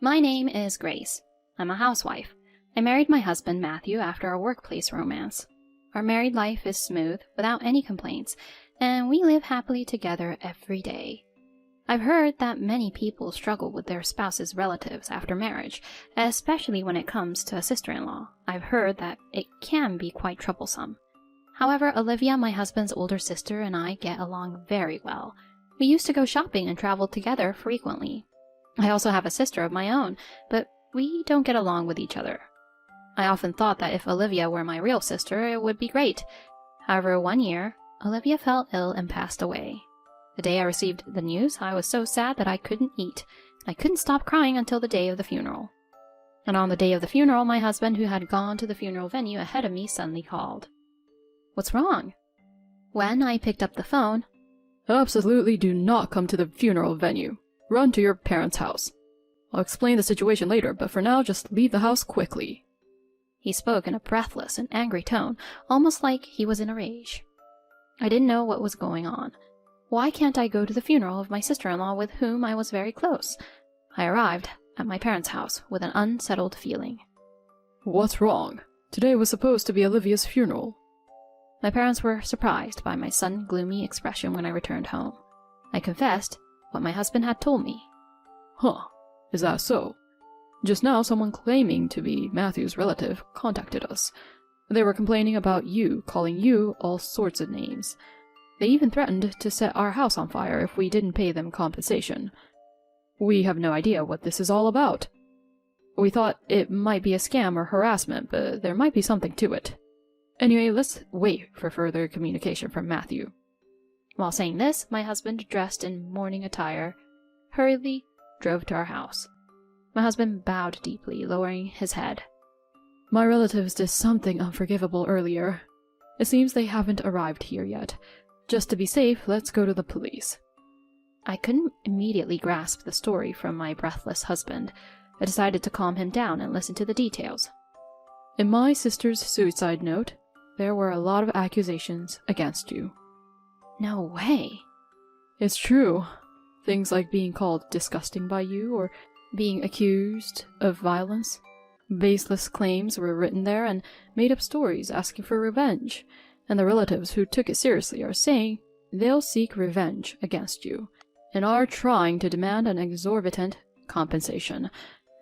My name is Grace. I'm a housewife. I married my husband, Matthew, after a workplace romance. Our married life is smooth, without any complaints, and we live happily together every day. I've heard that many people struggle with their spouse's relatives after marriage, especially when it comes to a sister-in-law. I've heard that it can be quite troublesome. However, Olivia, my husband's older sister, and I get along very well. We used to go shopping and travel together frequently. I also have a sister of my own, but we don't get along with each other. I often thought that if Olivia were my real sister, it would be great. However, one year, Olivia fell ill and passed away. The day I received the news, I was so sad that I couldn't eat. I couldn't stop crying until the day of the funeral. And on the day of the funeral, my husband, who had gone to the funeral venue ahead of me, suddenly called. "What's wrong?" When I picked up the phone, "Absolutely do not come to the funeral venue. Run to your parents' house. I'll explain the situation later, but for now, just leave the house quickly." He spoke in a breathless and angry tone, almost like he was in a rage. I didn't know what was going on. Why can't I go to the funeral of my sister-in-law with whom I was very close? I arrived at my parents' house with an unsettled feeling. "What's wrong? Today was supposed to be Olivia's funeral." My parents were surprised by my sudden gloomy expression when I returned home. I confessed what my husband had told me. "Huh, is that so? Just now someone claiming to be Matthew's relative contacted us. They were complaining about you, calling you all sorts of names. They even threatened to set our house on fire if we didn't pay them compensation. We have no idea what this is all about. We thought it might be a scam or harassment, but there might be something to it. Anyway, let's wait for further communication from Matthew." While saying this, my husband, dressed in mourning attire, hurriedly drove to our house. My husband bowed deeply, lowering his head. "My relatives did something unforgivable earlier. It seems they haven't arrived here yet. Just to be safe, let's go to the police." I couldn't immediately grasp the story from my breathless husband. I decided to calm him down and listen to the details. "In my sister's suicide note, there were a lot of accusations against you." No way. "It's true. Things like being called disgusting by you or being accused of violence. Baseless claims were written there and made-up stories asking for revenge, and the relatives who took it seriously are saying they'll seek revenge against you and are trying to demand an exorbitant compensation.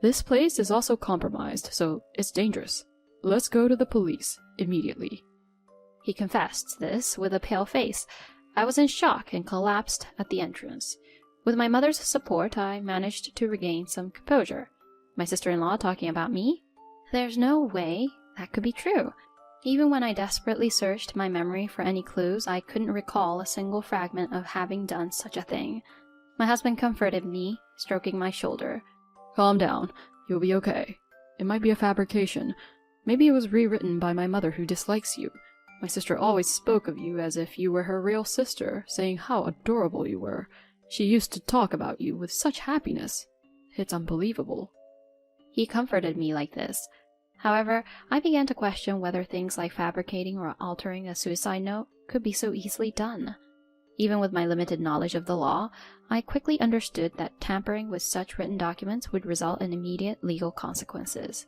This place is also compromised, so it's dangerous. Let's go to the police immediately." He confessed this with a pale face. I was in shock and collapsed at the entrance. With my mother's support, I managed to regain some composure. My sister-in-law talking about me? There's no way that could be true. Even when I desperately searched my memory for any clues, I couldn't recall a single fragment of having done such a thing. My husband comforted me, stroking my shoulder. "Calm down. You'll be okay. It might be a fabrication. Maybe it was rewritten by my mother who dislikes you. My sister always spoke of you as if you were her real sister, saying how adorable you were. She used to talk about you with such happiness. It's unbelievable." He comforted me like this. However, I began to question whether things like fabricating or altering a suicide note could be so easily done. Even with my limited knowledge of the law, I quickly understood that tampering with such written documents would result in immediate legal consequences.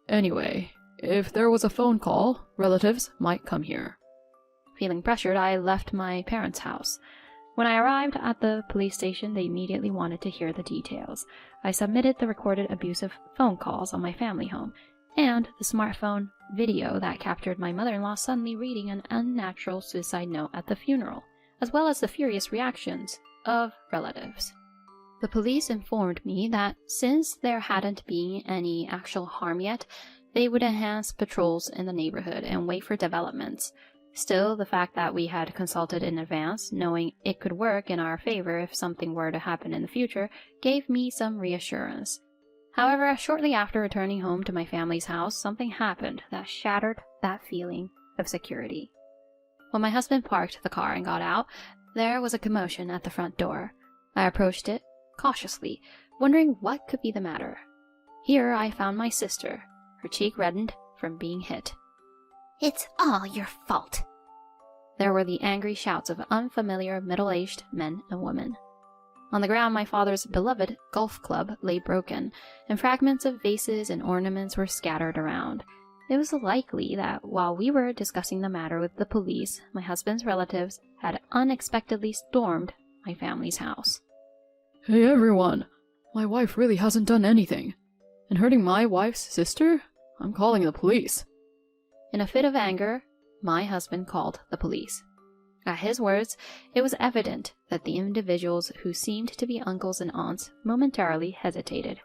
"Anyway, if there was a phone call, relatives might come here." Feeling pressured, I left my parents' house. When I arrived at the police station, they immediately wanted to hear the details. I submitted the recorded abusive phone calls on my family home, and the smartphone video that captured my mother-in-law suddenly reading an unnatural suicide note at the funeral, as well as the furious reactions of relatives. The police informed me that since there hadn't been any actual harm yet, they would enhance patrols in the neighborhood and wait for developments. Still, the fact that we had consulted in advance, knowing it could work in our favor if something were to happen in the future, gave me some reassurance. However, shortly after returning home to my family's house, something happened that shattered that feeling of security. When my husband parked the car and got out, there was a commotion at the front door. I approached it cautiously, wondering what could be the matter. Here I found my sister. Her cheek reddened from being hit. "It's all your fault." There were the angry shouts of unfamiliar middle-aged men and women. On the ground, my father's beloved golf club lay broken, and fragments of vases and ornaments were scattered around. It was likely that while we were discussing the matter with the police, my husband's relatives had unexpectedly stormed my family's house. Hey everyone! My wife really hasn't done anything. And hurting my wife's sister? I'm calling the police. In a fit of anger, my husband called the police. At his words, it was evident that the individuals who seemed to be uncles and aunts momentarily hesitated.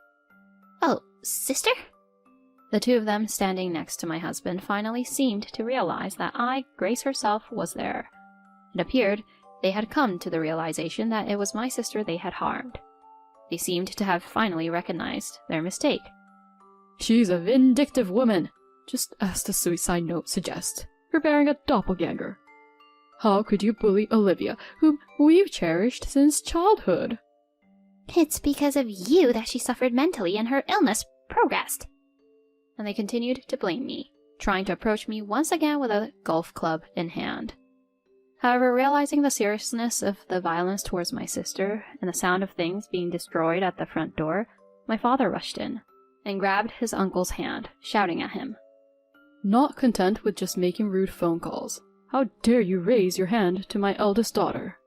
Oh, sister? The two of them standing next to my husband finally seemed to realize that I, Grace herself, was there. It appeared they had come to the realization that it was my sister they had harmed. They seemed to have finally recognized their mistake. She's a vindictive woman, just as the suicide note suggests, preparing a doppelganger. How could you bully Olivia, whom we've cherished since childhood? It's because of you that she suffered mentally and her illness progressed. And they continued to blame me, trying to approach me once again with a golf club in hand. However, realizing the seriousness of the violence towards my sister and the sound of things being destroyed at the front door, my father rushed in and grabbed his uncle's hand, shouting at him. Not content with just making rude phone calls, how dare you raise your hand to my eldest daughter?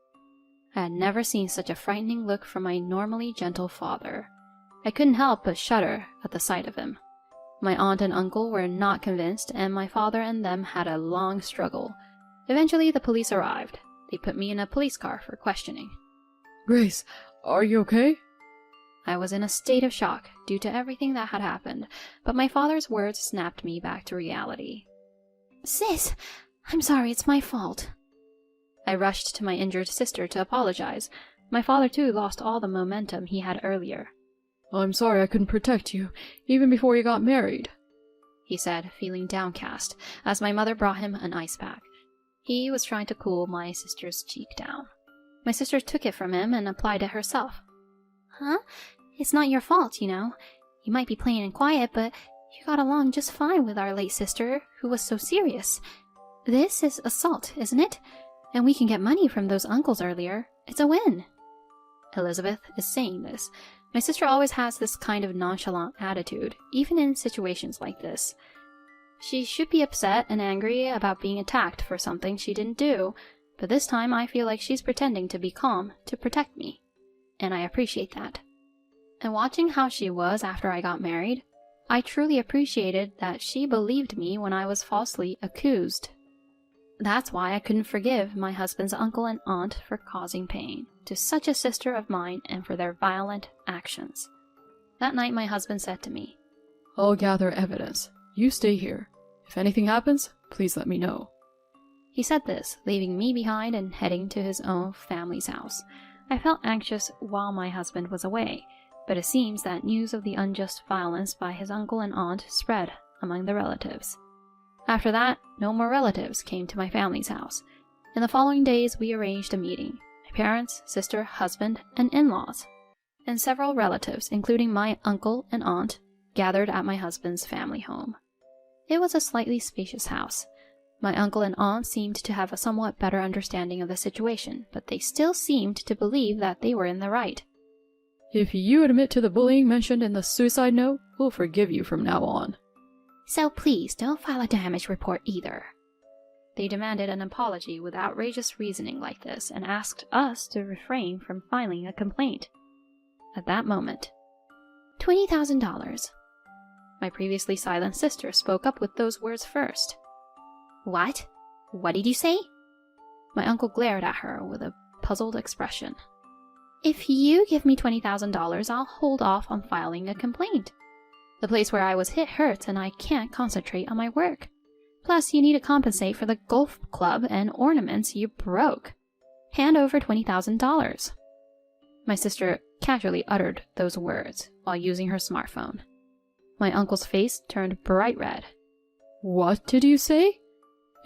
I had never seen such a frightening look from my normally gentle father. I couldn't help but shudder at the sight of him. My aunt and uncle were not convinced, and my father and them had a long struggle. Eventually, the police arrived. They put me in a police car for questioning. Grace, are you okay? I was in a state of shock due to everything that had happened, but my father's words snapped me back to reality. Sis, I'm sorry, it's my fault. I rushed to my injured sister to apologize. My father, too, lost all the momentum he had earlier. I'm sorry I couldn't protect you, even before you got married, he said, feeling downcast, as my mother brought him an ice pack. He was trying to cool my sister's cheek down. My sister took it from him and applied it herself. Huh? It's not your fault, you know. You might be playing in quiet, but you got along just fine with our late sister, who was so serious. This is assault, isn't it? And we can get money from those uncles earlier. It's a win. Elizabeth is saying this. My sister always has this kind of nonchalant attitude, even in situations like this. She should be upset and angry about being attacked for something she didn't do, but this time I feel like she's pretending to be calm to protect me, and I appreciate that. And watching how she was after I got married, I truly appreciated that she believed me when I was falsely accused. That's why I couldn't forgive my husband's uncle and aunt for causing pain to such a sister of mine and for their violent actions. That night my husband said to me, I'll gather evidence. You stay here. If anything happens, please let me know. He said this, leaving me behind and heading to his own family's house. I felt anxious while my husband was away, but it seems that news of the unjust violence by his uncle and aunt spread among the relatives. After that, no more relatives came to my family's house. In the following days, we arranged a meeting. My parents, sister, husband, and in-laws, and several relatives, including my uncle and aunt, gathered at my husband's family home. It was a slightly spacious house. My uncle and aunt seemed to have a somewhat better understanding of the situation, but they still seemed to believe that they were in the right. If you admit to the bullying mentioned in the suicide note, we'll forgive you from now on. So please, don't file a damage report either. They demanded an apology with outrageous reasoning like this and asked us to refrain from filing a complaint. At that moment, $20,000. My previously silent sister spoke up with those words first. What? What did you say? My uncle glared at her with a puzzled expression. If you give me $20,000, I'll hold off on filing a complaint. The place where I was hit hurts and I can't concentrate on my work. Plus, you need to compensate for the golf club and ornaments you broke. Hand over $20,000. My sister casually uttered those words while using her smartphone. My uncle's face turned bright red. What did you say?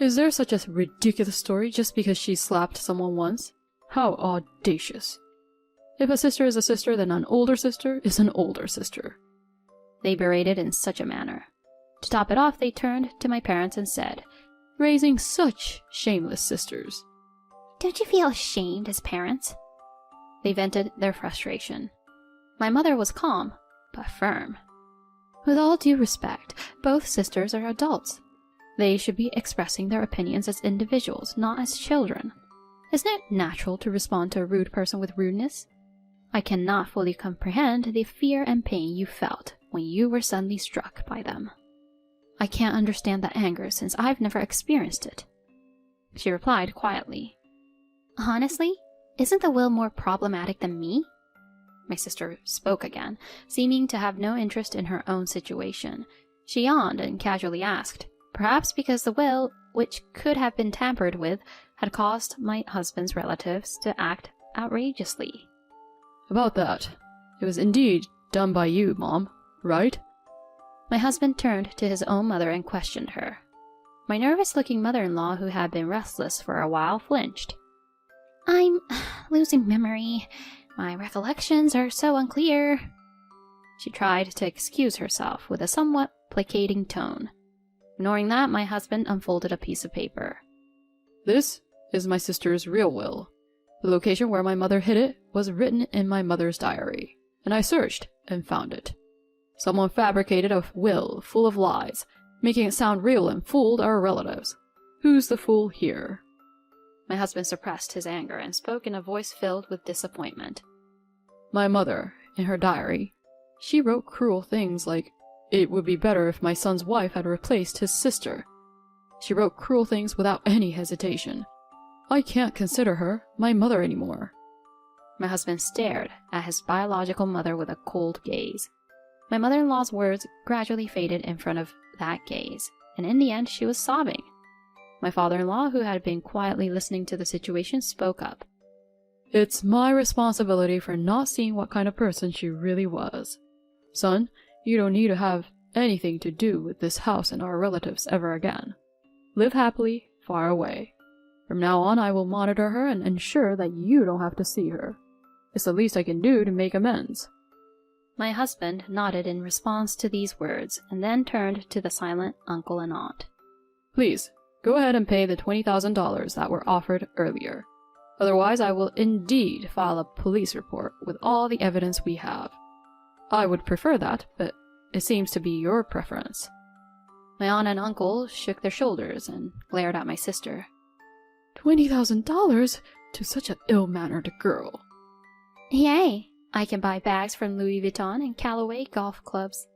Is there such a ridiculous story just because she slapped someone once? How audacious. If a sister is a sister, then an older sister is an older sister. They berated in such a manner. To top it off, they turned to my parents and said, Raising such shameless sisters. Don't you feel ashamed as parents? They vented their frustration. My mother was calm, but firm. With all due respect, both sisters are adults. They should be expressing their opinions as individuals, not as children. Isn't it natural to respond to a rude person with rudeness? I cannot fully comprehend the fear and pain you felt when you were suddenly struck by them. I can't understand that anger since I've never experienced it. She replied quietly. Honestly, isn't the will more problematic than me? My sister spoke again, seeming to have no interest in her own situation. She yawned and casually asked, perhaps because the will, which could have been tampered with, had caused my husband's relatives to act outrageously. About that, it was indeed done by you, Mom, right? My husband turned to his own mother and questioned her. My nervous-looking mother-in-law, who had been restless for a while, flinched. I'm losing memory. My recollections are so unclear. She tried to excuse herself with a somewhat placating tone. Ignoring that, my husband unfolded a piece of paper. This is my sister's real will. The location where my mother hid it was written in my mother's diary, and I searched and found it. Someone fabricated a will full of lies, making it sound real and fooled our relatives. Who's the fool here? My husband suppressed his anger and spoke in a voice filled with disappointment. My mother, in her diary, she wrote cruel things like, "It would be better if my son's wife had replaced his sister." She wrote cruel things without any hesitation. I can't consider her my mother anymore. My husband stared at his biological mother with a cold gaze. My mother-in-law's words gradually faded in front of that gaze, and in the end she was sobbing. My father-in-law, who had been quietly listening to the situation, spoke up. It's my responsibility for not seeing what kind of person she really was. Son, you don't need to have anything to do with this house and our relatives ever again. Live happily, far away. From now on, I will monitor her and ensure that you don't have to see her. It's the least I can do to make amends. My husband nodded in response to these words, and then turned to the silent uncle and aunt. Please, go ahead and pay the $20,000 that were offered earlier. Otherwise, I will indeed file a police report with all the evidence we have. I would prefer that, but it seems to be your preference. My aunt and uncle shook their shoulders and glared at my sister. $20,000 to such an ill-mannered girl. Yay! I can buy bags from Louis Vuitton and Callaway golf clubs.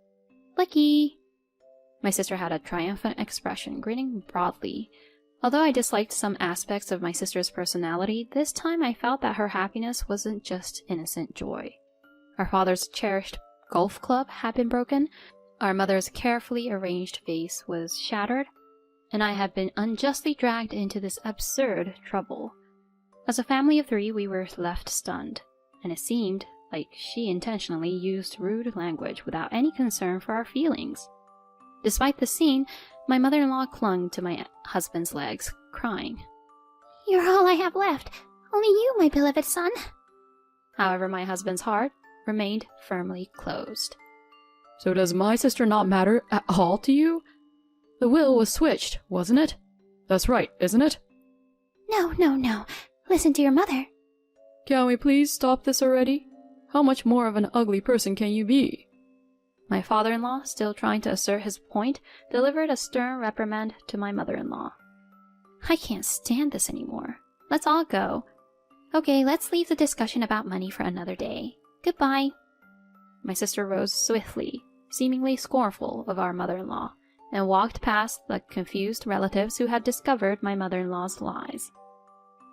Lucky! My sister had a triumphant expression, grinning broadly. Although I disliked some aspects of my sister's personality, this time I felt that her happiness wasn't just innocent joy. Our father's cherished golf club had been broken, our mother's carefully arranged vase was shattered, and I had been unjustly dragged into this absurd trouble. As a family of three, we were left stunned, and it seemed like she intentionally used rude language without any concern for our feelings. Despite the scene, my mother-in-law clung to my husband's legs, crying. You're all I have left. Only you, my beloved son. However, my husband's heart remained firmly closed. So does my sister not matter at all to you? The will was switched, wasn't it? That's right, isn't it? No. Listen to your mother. Can we please stop this already? How much more of an ugly person can you be? My father-in-law, still trying to assert his point, delivered a stern reprimand to my mother-in-law. I can't stand this anymore. Let's all go. Okay, let's leave the discussion about money for another day. Goodbye. My sister rose swiftly, seemingly scornful of our mother-in-law, and walked past the confused relatives who had discovered my mother-in-law's lies.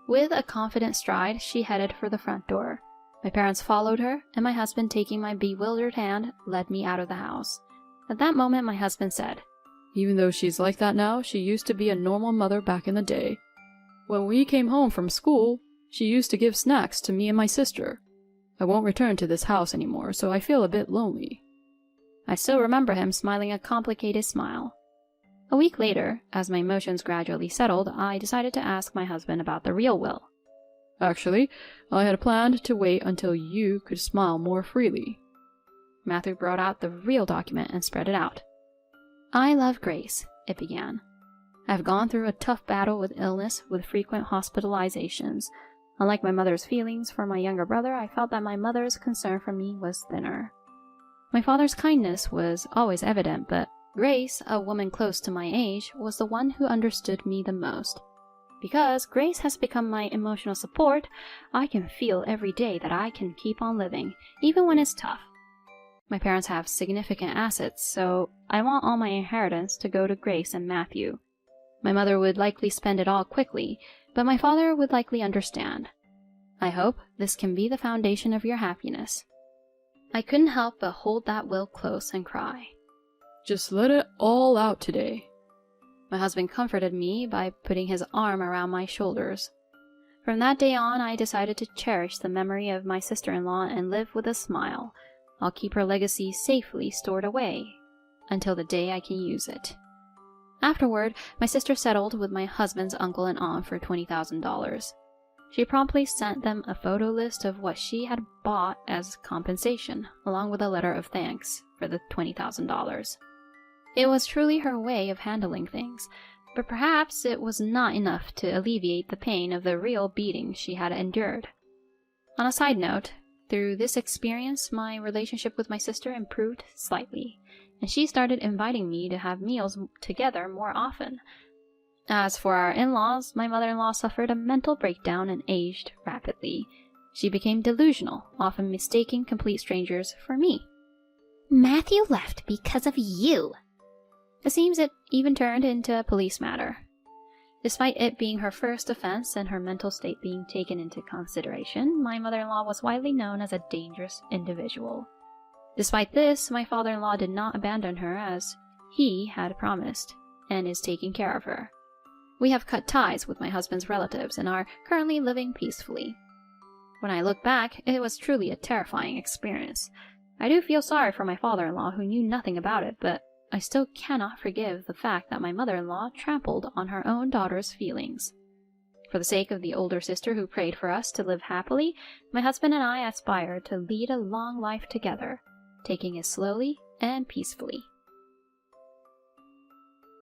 With a confident stride, she headed for the front door. My parents followed her, and my husband, taking my bewildered hand, led me out of the house. At that moment, my husband said, Even though she's like that now, she used to be a normal mother back in the day. When we came home from school, she used to give snacks to me and my sister. I won't return to this house anymore, so I feel a bit lonely. I still remember him smiling a complicated smile. A week later, as my emotions gradually settled, I decided to ask my husband about the real will. Actually, I had planned to wait until you could smile more freely. Matthew brought out the real document and spread it out. I love Grace, it began. I've gone through a tough battle with illness with frequent hospitalizations. Unlike my mother's feelings for my younger brother, I felt that my mother's concern for me was thinner. My father's kindness was always evident, but Grace, a woman close to my age, was the one who understood me the most. Because Grace has become my emotional support, I can feel every day that I can keep on living, even when it's tough. My parents have significant assets, so I want all my inheritance to go to Grace and Matthew. My mother would likely spend it all quickly, but my father would likely understand. I hope this can be the foundation of your happiness. I couldn't help but hold that will close and cry. Just let it all out today. My husband comforted me by putting his arm around my shoulders. From that day on, I decided to cherish the memory of my sister-in-law and live with a smile. I'll keep her legacy safely stored away until the day I can use it. Afterward, my sister settled with my husband's uncle and aunt for $20,000. She promptly sent them a photo list of what she had bought as compensation, along with a letter of thanks for the $20,000. It was truly her way of handling things, but perhaps it was not enough to alleviate the pain of the real beating she had endured. On a side note, through this experience, my relationship with my sister improved slightly, and she started inviting me to have meals together more often. As for our in-laws, my mother-in-law suffered a mental breakdown and aged rapidly. She became delusional, often mistaking complete strangers for me. Matthew left because of you. It seems it even turned into a police matter. Despite it being her first offense and her mental state being taken into consideration, my mother-in-law was widely known as a dangerous individual. Despite this, my father-in-law did not abandon her as he had promised, and is taking care of her. We have cut ties with my husband's relatives and are currently living peacefully. When I look back, it was truly a terrifying experience. I do feel sorry for my father-in-law who knew nothing about it, but I still cannot forgive the fact that my mother-in-law trampled on her own daughter's feelings. For the sake of the older sister who prayed for us to live happily, my husband and I aspire to lead a long life together, taking it slowly and peacefully.